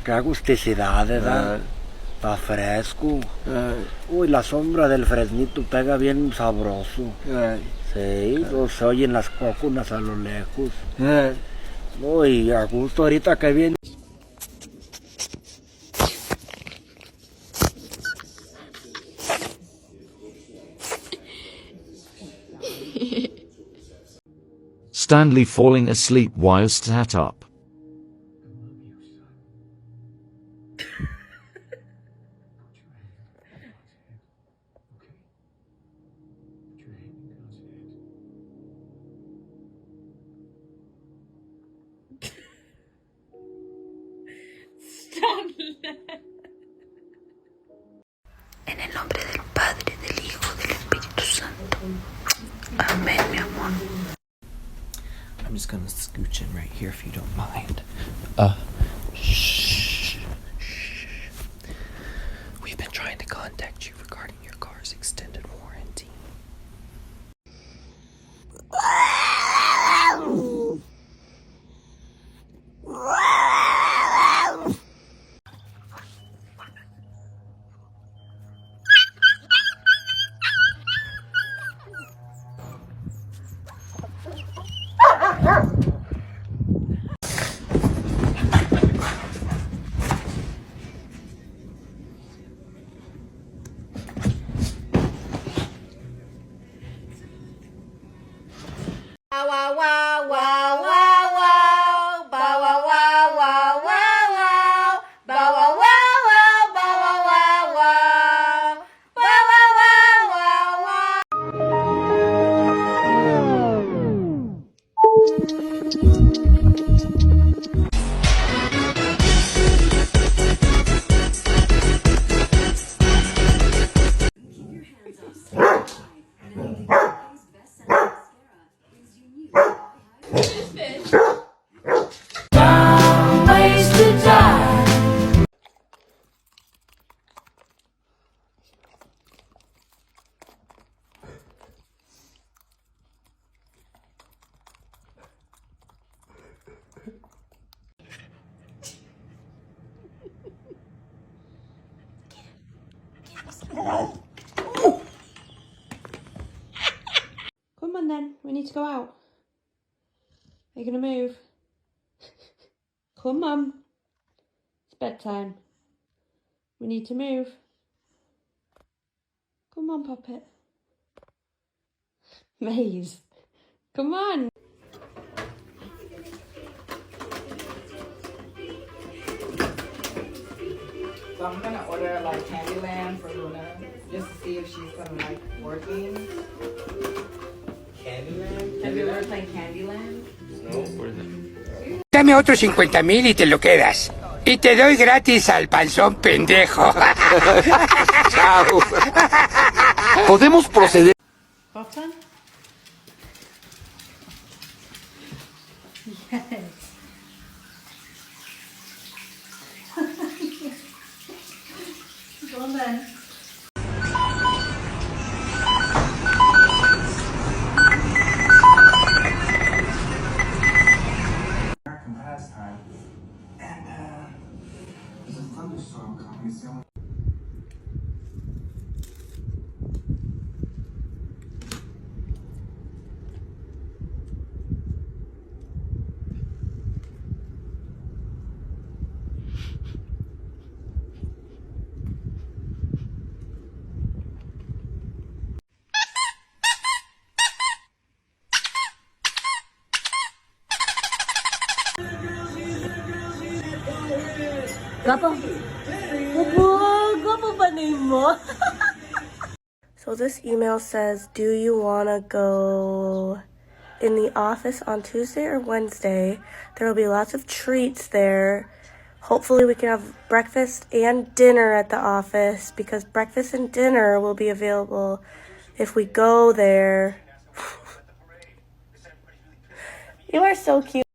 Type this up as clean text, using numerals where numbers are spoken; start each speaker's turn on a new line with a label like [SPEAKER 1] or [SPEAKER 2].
[SPEAKER 1] Qué agusticidad, ¿verdad? Está fresco. Uy, la sombra del fresnito pega bien sabroso. Sí, se oyen las cócunas a lo lejos. Uy, a gusto ahorita que viene.
[SPEAKER 2] Stanley falling asleep while sat up.
[SPEAKER 3] En el nombre del Padre, del Hijo, del Espíritu Santo. Amén, mi amor.
[SPEAKER 4] I'm just gonna scooch in right here if you don't mind. Shh. We've been trying to contact you regarding your car's extended warranty.
[SPEAKER 5] Wow, wow, wow, wow, wow, bow, wow, wow, wow, wow, wow, bow, wow, wow, wow, bow, wow, wow, wow, bow, wow, wow, wow, wow. Come on then, we need to go out. Are you gonna move? Come on. It's bedtime. We need to move. Come on, Puppet. Maze. Come on.
[SPEAKER 6] So I'm gonna order like Candyland for Luna, just to see if she's gonna like working. Candyland? Have you ever played Candyland?
[SPEAKER 7] Dame otros 50,000 y te lo quedas. Y te doy gratis al panzón pendejo. Chao.
[SPEAKER 1] Podemos proceder.
[SPEAKER 5] Button? Yes. Go on then.
[SPEAKER 8] Pastime, and there's a thunderstorm coming, so
[SPEAKER 3] So this email says, do you want to go in the office on Tuesday or Wednesday? There will be lots of treats there. Hopefully we can have breakfast and dinner at the office because breakfast and dinner will be available if we go there. You are so cute.